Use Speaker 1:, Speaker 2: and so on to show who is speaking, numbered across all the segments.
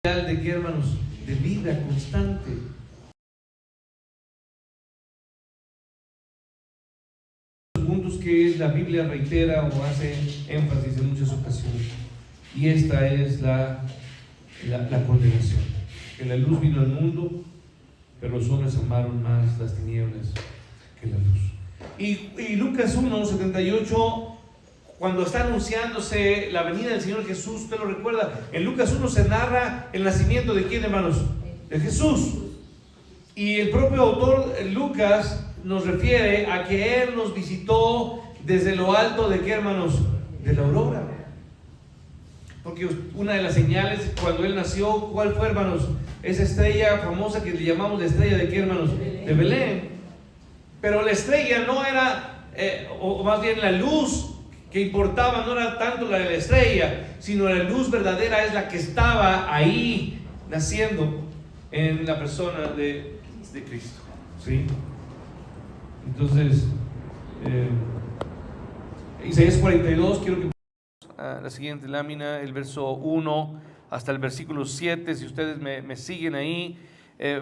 Speaker 1: ¿De qué, hermanos? De vida constante. Los puntos que la Biblia reitera o hace énfasis en muchas ocasiones. Y esta es la condenación. Que la luz vino al mundo, pero los hombres amaron más las tinieblas que la luz. Y Lucas 1:78, cuando está anunciándose la venida del Señor Jesús, usted lo recuerda, en Lucas 1 se narra el nacimiento de ¿quién, hermanos? De Jesús. Y el propio autor Lucas nos refiere a que Él nos visitó desde lo alto de ¿qué, hermanos? De la aurora. Porque una de las señales cuando Él nació, ¿cuál fue, hermanos? Esa estrella famosa que le llamamos la estrella de ¿qué, hermanos? De Belén. Pero la estrella no era, o más bien la luz que importaba, no era tanto la de la estrella, sino la luz verdadera es la que estaba ahí naciendo en la persona de Cristo. ¿Sí? Entonces, Isaías 42, quiero que la siguiente lámina, el verso 1 hasta el versículo 7, si ustedes me siguen ahí,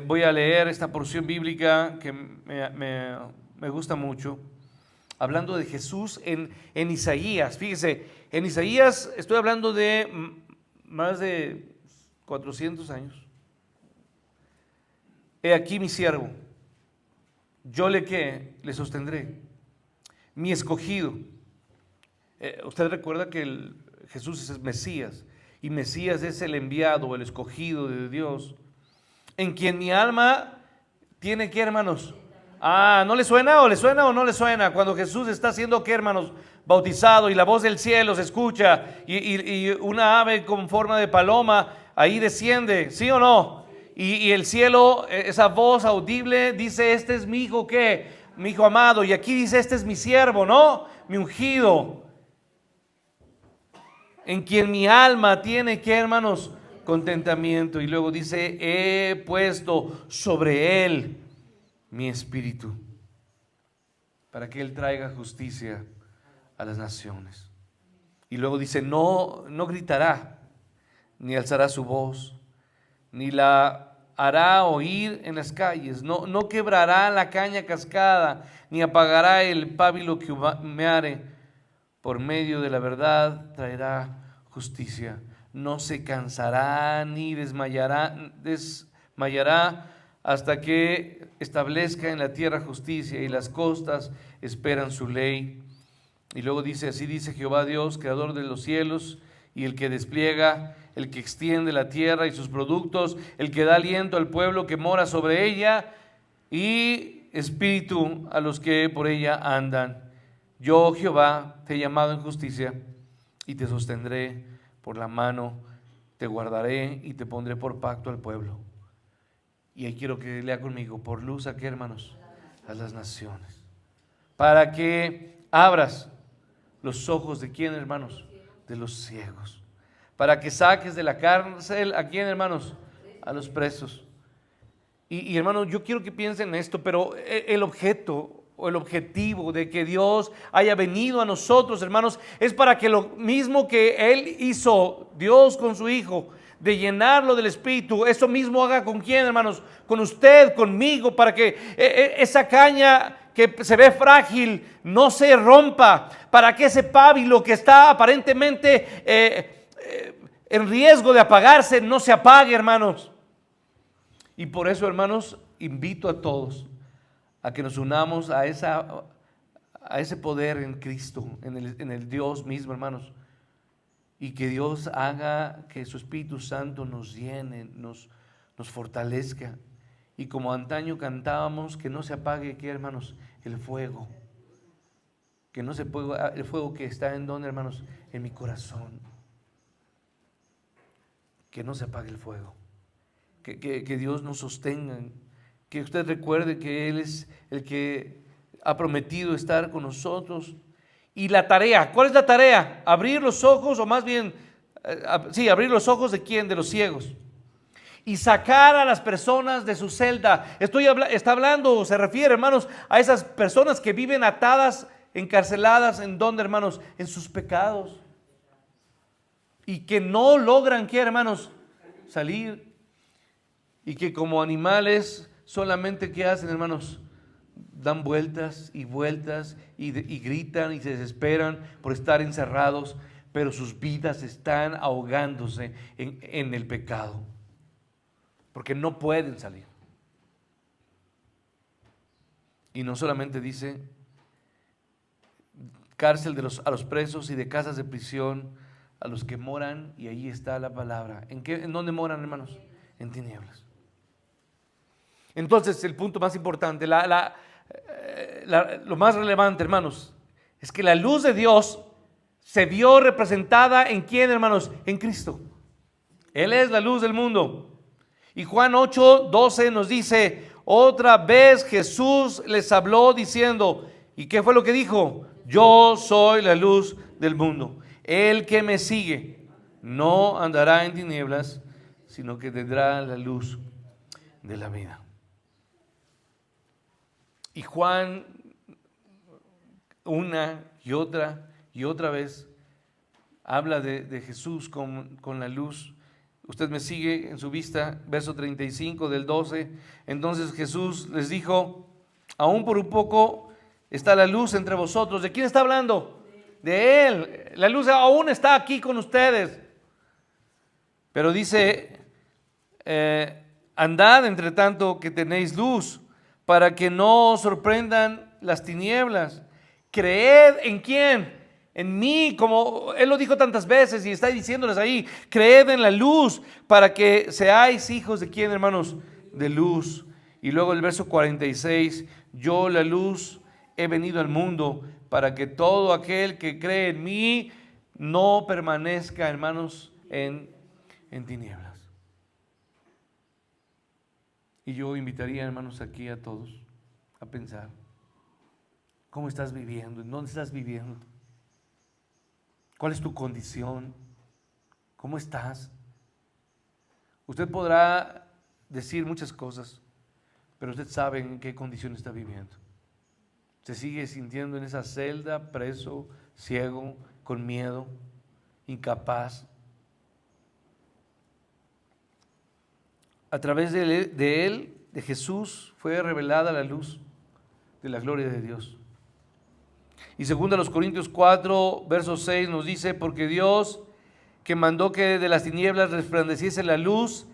Speaker 1: voy a leer esta porción bíblica que me gusta mucho, hablando de Jesús en Isaías. Fíjese, en Isaías estoy hablando de más de 400 años. He aquí mi siervo, yo le sostendré, mi escogido. Usted recuerda que Jesús es Mesías, y Mesías es el enviado, el escogido de Dios, en quien mi alma tiene ¿qué, hermanos? ¿No le suena o le suena o no le suena? Cuando Jesús está siendo ¿qué, hermanos? Bautizado, y la voz del cielo se escucha, y una ave con forma de paloma ahí desciende, ¿sí o no? Y el cielo, esa voz audible dice: este es mi hijo, ¿qué? Mi hijo amado. Y aquí dice: este es mi siervo, ¿no? Mi ungido, en quien mi alma tiene ¿qué, hermanos? Contentamiento. Y luego dice: he puesto sobre él mi espíritu, para que él traiga justicia a las naciones. Y luego dice: no gritará, ni alzará su voz, ni la hará oír en las calles, no quebrará la caña cascada, ni apagará el pábilo que humeare. Por medio de la verdad traerá justicia, no se cansará ni desmayará hasta que establezca en la tierra justicia, y las costas esperan su ley. Y luego dice: así dice Jehová Dios, creador de los cielos, y el que despliega, el que extiende la tierra y sus productos, el que da aliento al pueblo que mora sobre ella, y espíritu a los que por ella andan. Yo, Jehová, te he llamado en justicia, y te sostendré por la mano, te guardaré y te pondré por pacto al pueblo. Y ahí quiero que lea conmigo: por luz ¿a qué, hermanos? A las naciones. Para que abras los ojos ¿de quién, hermanos? De los ciegos. Para que saques de la cárcel ¿a quién, hermanos? A los presos. Y hermanos, yo quiero que piensen en esto, pero el objeto o el objetivo de que Dios haya venido a nosotros, hermanos, es para que lo mismo que Él hizo, Dios con su Hijo, de llenarlo del Espíritu, eso mismo haga ¿con quién, hermanos? Con usted, conmigo, para que esa caña que se ve frágil no se rompa, para que ese pábilo que está aparentemente en riesgo de apagarse no se apague, hermanos. Y por eso, hermanos, invito a todos a que nos unamos a ese poder en Cristo, en el Dios mismo, hermanos, y que Dios haga que su Espíritu Santo nos llene, nos fortalezca, y como antaño cantábamos, que no se apague, ¿qué, hermanos? El fuego, que no se pueda, el fuego que está en donde, hermanos, en mi corazón, que no se apague el fuego, que Dios nos sostenga, que usted recuerde que Él es el que ha prometido estar con nosotros. Y la tarea, ¿cuál es la tarea? Abrir los ojos, o más bien, abrir los ojos ¿de quién? De los ciegos. Y sacar a las personas de su celda. Está hablando, se refiere, hermanos, a esas personas que viven atadas, encarceladas, ¿en dónde, hermanos? En sus pecados. Y que no logran, ¿qué, hermanos? salir y que como animales solamente ¿qué hacen, hermanos? Dan vueltas y vueltas y gritan y se desesperan por estar encerrados, pero sus vidas están ahogándose en el pecado, porque no pueden salir. Y no solamente dice cárcel a los presos y de casas de prisión a los que moran, y ahí está la palabra. ¿En dónde moran, hermanos? En tinieblas. Entonces, el punto más importante, lo más relevante, hermanos, es que la luz de Dios se vio representada ¿en quién, hermanos? En Cristo. Él es la luz del mundo. Y Juan 8:12 nos dice, otra vez Jesús les habló diciendo, ¿y qué fue lo que dijo? Yo soy la luz del mundo. El que me sigue no andará en tinieblas, sino que tendrá la luz de la vida. Y Juan una y otra vez habla de Jesús con la luz. Usted me sigue en su vista, verso 35 del 12. Entonces Jesús les dijo, aún por un poco está la luz entre vosotros. ¿De quién está hablando? De Él. La luz aún está aquí con ustedes. Pero dice, andad entre tanto que tenéis luz, para que no os sorprendan las tinieblas. Creed ¿en quién? En mí, como Él lo dijo tantas veces y está diciéndoles ahí, creed en la luz para que seáis hijos de quién, hermanos, de luz. Y luego el verso 46, yo la luz he venido al mundo para que todo aquel que cree en mí no permanezca, hermanos, en tinieblas. Y yo invitaría, hermanos, aquí a todos a pensar, ¿cómo estás viviendo? ¿En dónde estás viviendo? ¿Cuál es tu condición? ¿Cómo estás? Usted podrá decir muchas cosas, pero usted sabe en qué condición está viviendo. Se sigue sintiendo en esa celda, preso, ciego, con miedo, incapaz. A través de Él, de Jesús, fue revelada la luz de la gloria de Dios. Y segundo a los Corintios 4, verso 6 nos dice, porque Dios que mandó que de las tinieblas resplandeciese la luz,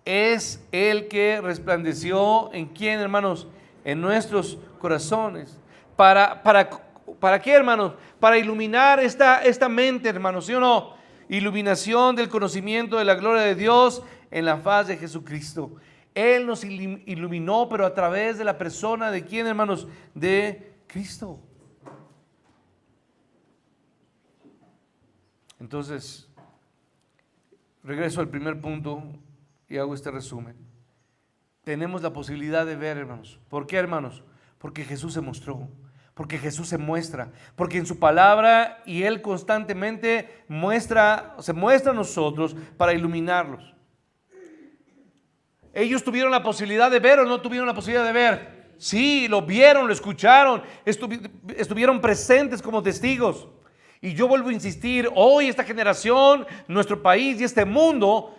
Speaker 1: es el que resplandeció ¿en quién, hermanos? En nuestros corazones. ¿Para qué, hermanos? Para iluminar esta mente, hermanos, ¿sí o no? Iluminación del conocimiento de la gloria de Dios en la faz de Jesucristo. Él nos iluminó, pero a través de la persona de quién, hermanos? De Cristo. Entonces, regreso al primer punto y hago este resumen. Tenemos la posibilidad de ver, hermanos. ¿Por qué, hermanos? Porque Jesús se mostró, porque Jesús se muestra, porque en su palabra y Él constantemente se muestra a nosotros para iluminarlos. ¿Ellos tuvieron la posibilidad de ver o no tuvieron la posibilidad de ver? Sí, lo vieron, lo escucharon, estuvieron presentes como testigos. Y yo vuelvo a insistir, hoy esta generación, nuestro país y este mundo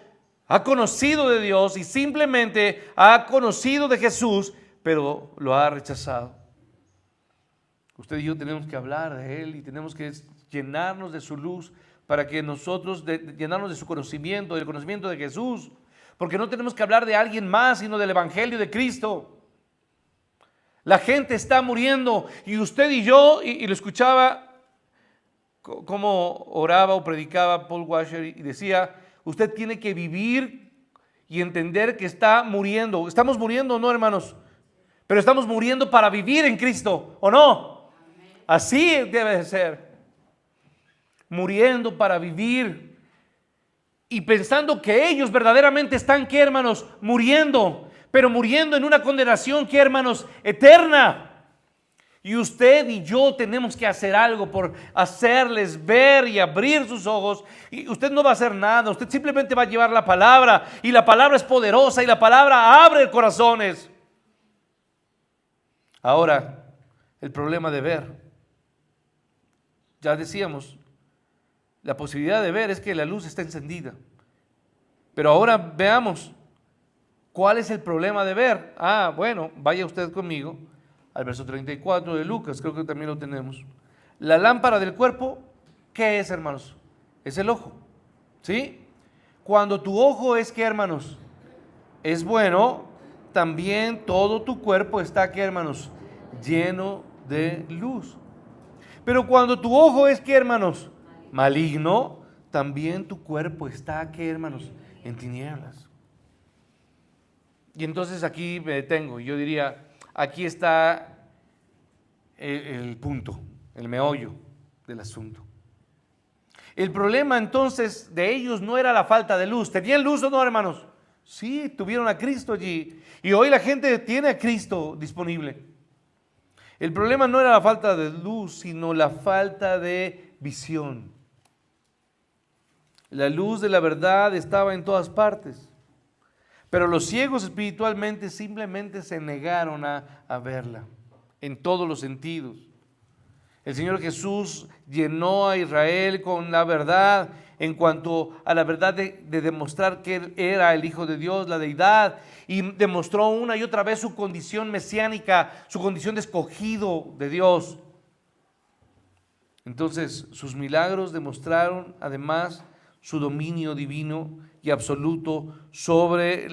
Speaker 1: ha conocido de Dios y simplemente ha conocido de Jesús, pero lo ha rechazado. Usted y yo tenemos que hablar de Él y tenemos que llenarnos de su luz para que nosotros, llenarnos de su conocimiento, del conocimiento de Jesús, porque no tenemos que hablar de alguien más, sino del Evangelio de Cristo. La gente está muriendo y usted y yo, y lo escuchaba como oraba o predicaba Paul Washer y decía, usted tiene que vivir y entender que está muriendo. Estamos muriendo, ¿no, hermanos? Pero estamos muriendo para vivir en Cristo, ¿o no? Así debe de ser. Muriendo para vivir y pensando que ellos verdaderamente están, ¿qué, hermanos? Muriendo, pero muriendo en una condenación, ¿qué, hermanos? Eterna. Y usted y yo tenemos que hacer algo por hacerles ver y abrir sus ojos. Y usted no va a hacer nada, usted simplemente va a llevar la palabra. Y la palabra es poderosa y la palabra abre corazones. Ahora, el problema de ver. Ya decíamos, la posibilidad de ver es que la luz está encendida. Pero ahora veamos, ¿cuál es el problema de ver? Bueno, vaya usted conmigo al verso 34 de Lucas, creo que también lo tenemos. La lámpara del cuerpo, ¿qué es, hermanos? Es el ojo, ¿sí? Cuando tu ojo es, ¿qué, hermanos? Es bueno, también todo tu cuerpo está, ¿qué, hermanos? Lleno de luz. Pero cuando tu ojo es, ¿qué, hermanos? Maligno, también tu cuerpo está, ¿qué, hermanos? En tinieblas. Y entonces aquí me detengo. Yo diría, aquí está el punto, el meollo del asunto. El problema entonces de ellos no era la falta de luz. ¿Tenían luz o no, hermanos? Sí, tuvieron a Cristo allí. Y hoy la gente tiene a Cristo disponible. El problema no era la falta de luz, sino la falta de visión. La luz de la verdad estaba en todas partes. Pero los ciegos espiritualmente simplemente se negaron a verla en todos los sentidos. El Señor Jesús llenó a Israel con la verdad en cuanto a la verdad de demostrar que Él era el Hijo de Dios, la deidad, y demostró una y otra vez su condición mesiánica, su condición de escogido de Dios. Entonces, sus milagros demostraron además su dominio divino y absoluto sobre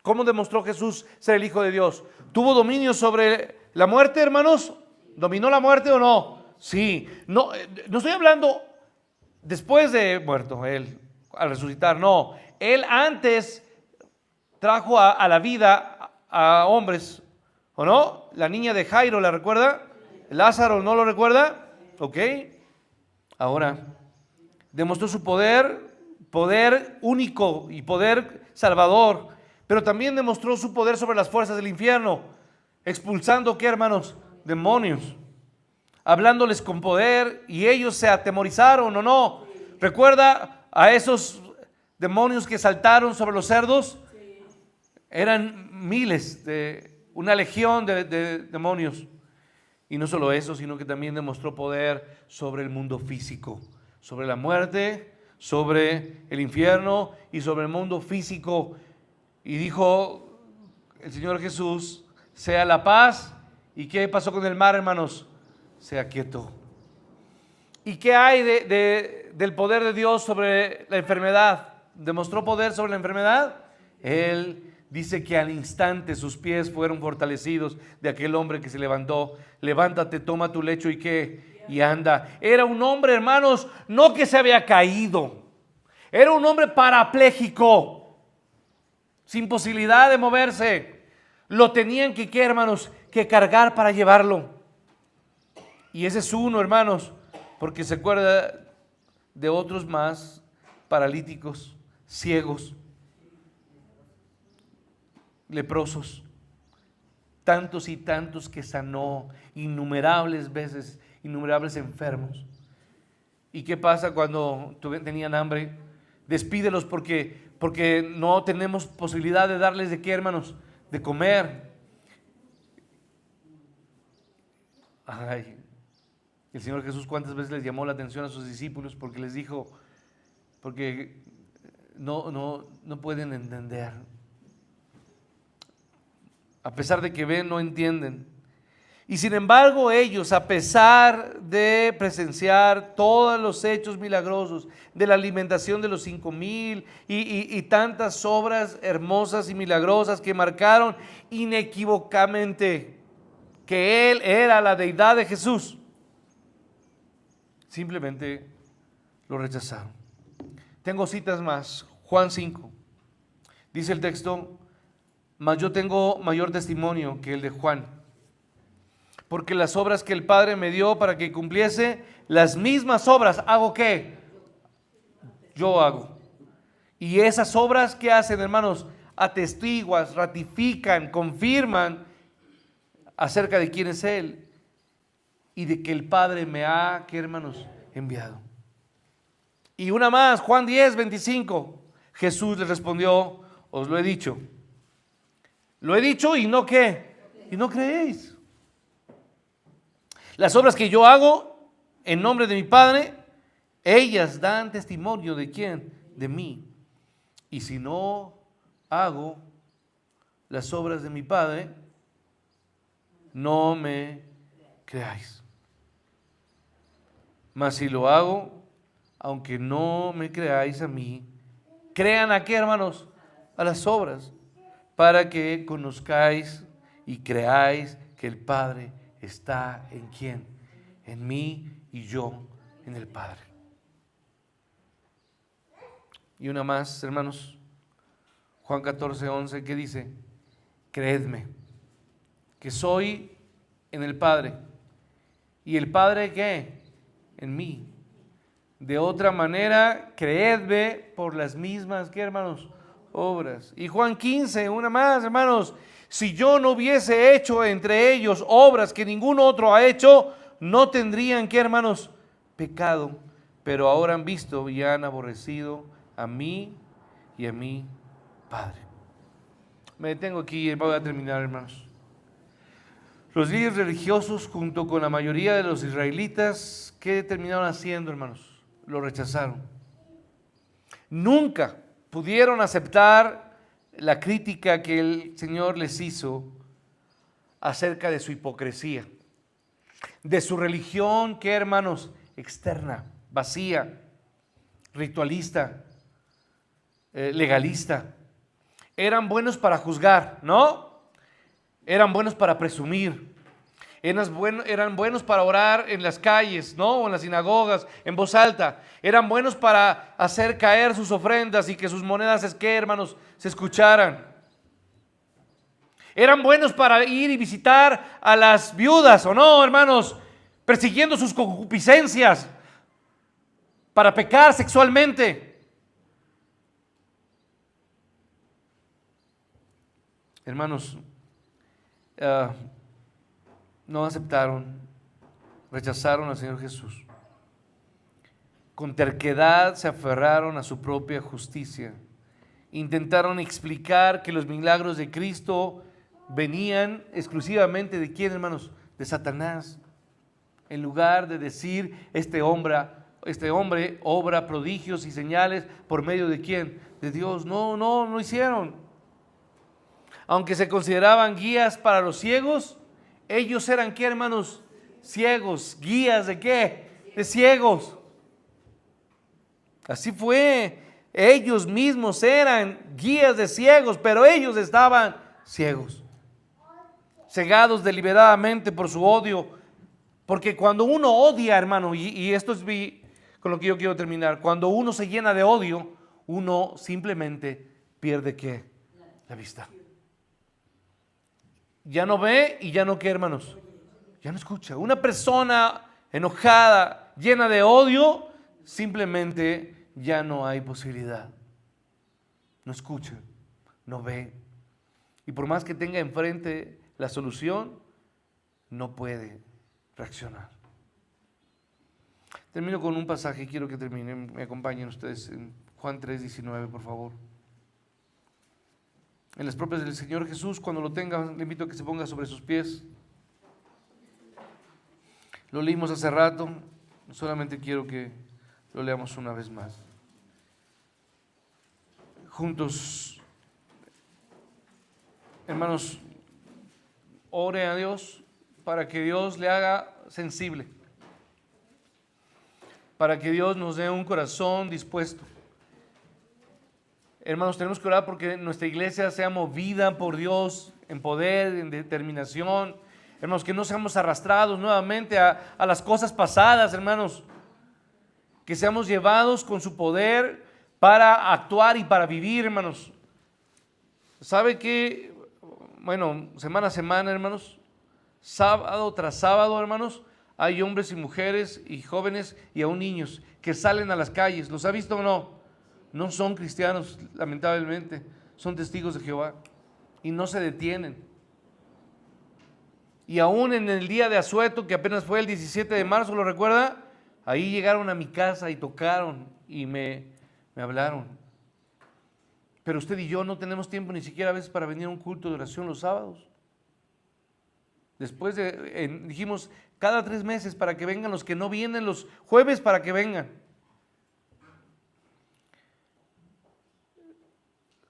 Speaker 1: ¿cómo demostró Jesús ser el Hijo de Dios? ¿Tuvo dominio sobre la muerte, hermanos? ¿Dominó la muerte o no? Sí. No estoy hablando después de muerto, Él, al resucitar, no. Él antes trajo a la vida a hombres, ¿o no? La niña de Jairo, ¿la recuerda? Lázaro, ¿no lo recuerda? Ok. Ahora, demostró su poder único y poder salvador, pero también demostró su poder sobre las fuerzas del infierno, expulsando, ¿qué, hermanos? Demonios, hablándoles con poder, y ellos se atemorizaron, ¿o no? ¿Recuerda a esos demonios que saltaron sobre los cerdos? Eran miles, una legión de demonios. Y no solo eso, sino que también demostró poder sobre el mundo físico, sobre la muerte, sobre el infierno y sobre el mundo físico. Y dijo el Señor Jesús, sea la paz. ¿Y qué pasó con el mar, hermanos? Se aquietó. ¿Y qué hay del poder de Dios sobre la enfermedad? ¿Demostró poder sobre la enfermedad? Él dice que al instante sus pies fueron fortalecidos de aquel hombre que se levantó. Levántate, toma tu lecho y ¿qué? Y anda. Era un hombre, hermanos, no que se había caído. Era un hombre parapléjico, sin posibilidad de moverse. Lo tenían que, ¿qué, hermanos? Que cargar para llevarlo. Y ese es uno, hermanos, porque se acuerda de otros más paralíticos, ciegos, leprosos, tantos y tantos que sanó, innumerables veces, innumerables enfermos. ¿Y qué pasa cuando tenían hambre? Despídelos porque no tenemos posibilidad de darles de qué, hermanos, de comer. Ay, el Señor Jesús cuántas veces les llamó la atención a sus discípulos porque les dijo, porque no pueden entender. A pesar de que ven, no entienden. Y sin embargo ellos, a pesar de presenciar todos los hechos milagrosos de la alimentación de los 5,000 y tantas obras hermosas y milagrosas que marcaron inequívocamente que Él era la deidad de Jesús, simplemente lo rechazaron. Tengo citas más. Juan 5. Dice el texto, mas yo tengo mayor testimonio que el de Juan, porque las obras que el Padre me dio para que cumpliese, las mismas obras, ¿hago qué? Yo hago. Y esas obras que hacen, hermanos, atestiguan, ratifican, confirman acerca de quién es Él y de que el Padre me ha, ¿qué, hermanos? Enviado. Y una más, Juan 10:25. Jesús les respondió, os lo he dicho. Lo he dicho y no qué, y no creéis. Las obras que yo hago en nombre de mi Padre, ellas dan testimonio de quién, de mí. Y si no hago las obras de mi Padre, no me creáis. Mas si lo hago, aunque no me creáis a mí, crean a qué, hermanos, a las obras, para que conozcáis y creáis que el Padre está en quién, en mí y yo en el Padre. Y una más, hermanos, Juan 14:11, ¿qué dice? Creedme que soy en el Padre y el Padre ¿qué? En mí. De otra manera, creedme por las mismas, ¿qué, hermanos? Obras. Y Juan 15, una más, hermanos. Si yo no hubiese hecho entre ellos obras que ningún otro ha hecho, no tendrían, ¿qué, hermanos? Pecado. Pero ahora han visto y han aborrecido a mí y a mi Padre. Me detengo aquí y voy a terminar, hermanos. Los líderes religiosos, junto con la mayoría de los israelitas, ¿qué terminaron haciendo, hermanos? Lo rechazaron. Nunca pudieron aceptar la crítica que el Señor les hizo acerca de su hipocresía, de su religión, ¿qué, hermanos? Externa, vacía, ritualista, legalista. Eran buenos para juzgar, ¿no? Eran buenos para presumir. Eran buenos para orar en las calles, ¿no? O en las sinagogas, en voz alta. Eran buenos para hacer caer sus ofrendas y que sus monedas, ¿qué, hermanos?, se escucharan. Eran buenos para ir y visitar a las viudas, ¿o no, hermanos? Persiguiendo sus concupiscencias, para pecar sexualmente. Hermanos, no aceptaron, rechazaron al Señor Jesús. Con terquedad se aferraron a su propia justicia. Intentaron explicar que los milagros de Cristo venían exclusivamente ¿de quién, hermanos? De Satanás. En lugar de decir, este hombre obra prodigios y señales por medio de quién, de Dios. No hicieron. Aunque se consideraban guías para los ciegos, ellos eran ¿qué, hermanos? Ciegos. ¿Guías de qué? De ciegos. Así fue. Ellos mismos eran guías de ciegos, pero ellos estaban ciegos, cegados deliberadamente por su odio. Porque cuando uno odia, hermano, y esto es con lo que yo quiero terminar, cuando uno se llena de odio, uno simplemente pierde ¿qué? La vista. Ya no ve y ya no ¿qué, hermanos? Ya no escucha. Una persona enojada, llena de odio, simplemente ya no hay posibilidad. No escucha, no ve. Y por más que tenga enfrente la solución, no puede reaccionar. Termino con un pasaje, quiero que terminen, me acompañen ustedes en Juan 3:19, por favor. En las propias del Señor Jesús, cuando lo tenga, le invito a que se ponga sobre sus pies. Lo leímos hace rato, solamente quiero que lo leamos una vez más. Juntos, hermanos, ore a Dios para que Dios le haga sensible, para que Dios nos dé un corazón dispuesto. Hermanos, tenemos que orar porque nuestra iglesia sea movida por Dios en poder, en determinación. Hermanos, que no seamos arrastrados nuevamente a las cosas pasadas, hermanos. Que seamos llevados con su poder para actuar y para vivir, hermanos. ¿Sabe qué? Bueno, semana a semana, hermanos, sábado tras sábado, hermanos, hay hombres y mujeres y jóvenes y aún niños que salen a las calles. ¿Los ha visto o no? No son cristianos, lamentablemente, son testigos de Jehová y no se detienen. Y aún en el día de asueto, que apenas fue el 17 de marzo, ¿lo recuerda? Ahí llegaron a mi casa y tocaron y me hablaron. Pero usted y yo no tenemos tiempo ni siquiera a veces para venir a un culto de oración los sábados. Después dijimos cada 3 meses para que vengan los que no vienen, los jueves para que vengan.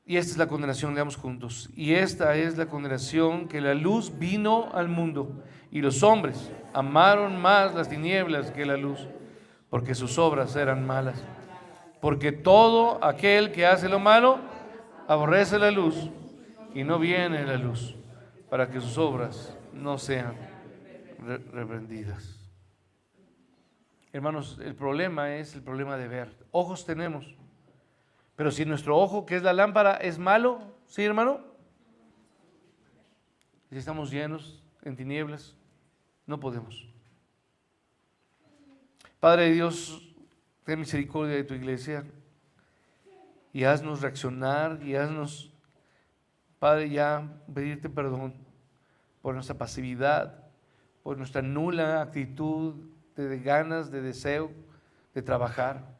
Speaker 1: Y esta es la condenación, leamos juntos. Y esta es la condenación, que la luz vino al mundo, y los hombres amaron más las tinieblas que la luz, porque sus obras eran malas. Porque todo aquel que hace lo malo aborrece la luz y no viene a la luz, para que sus obras no sean reprendidas. Hermanos, el problema es el problema de ver. Ojos tenemos, pero si nuestro ojo, que es la lámpara, es malo, ¿sí, hermano? Si estamos llenos en tinieblas, no podemos. Padre Dios, ten misericordia de tu iglesia y haznos reaccionar y haznos, Padre, ya pedirte perdón por nuestra pasividad, por nuestra nula actitud de ganas, de deseo de trabajar.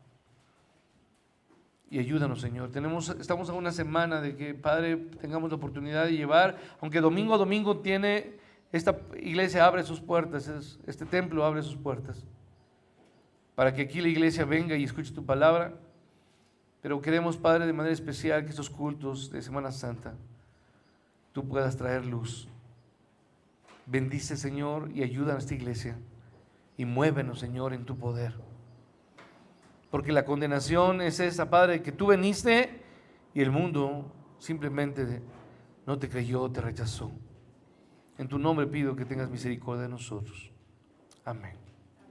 Speaker 1: Y ayúdanos, Señor. Estamos a una semana de que, Padre, tengamos la oportunidad de llevar, aunque domingo a domingo esta iglesia abre sus puertas, este templo abre sus puertas, para que aquí la iglesia venga y escuche tu palabra. Pero queremos, Padre, de manera especial que estos cultos de Semana Santa tú puedas traer luz. Bendice, Señor, y ayuda a esta iglesia. Y muévenos, Señor, en tu poder. Porque la condenación es esa, Padre, que tú veniste y el mundo simplemente no te creyó, te rechazó. En tu nombre pido que tengas misericordia de nosotros. Amén.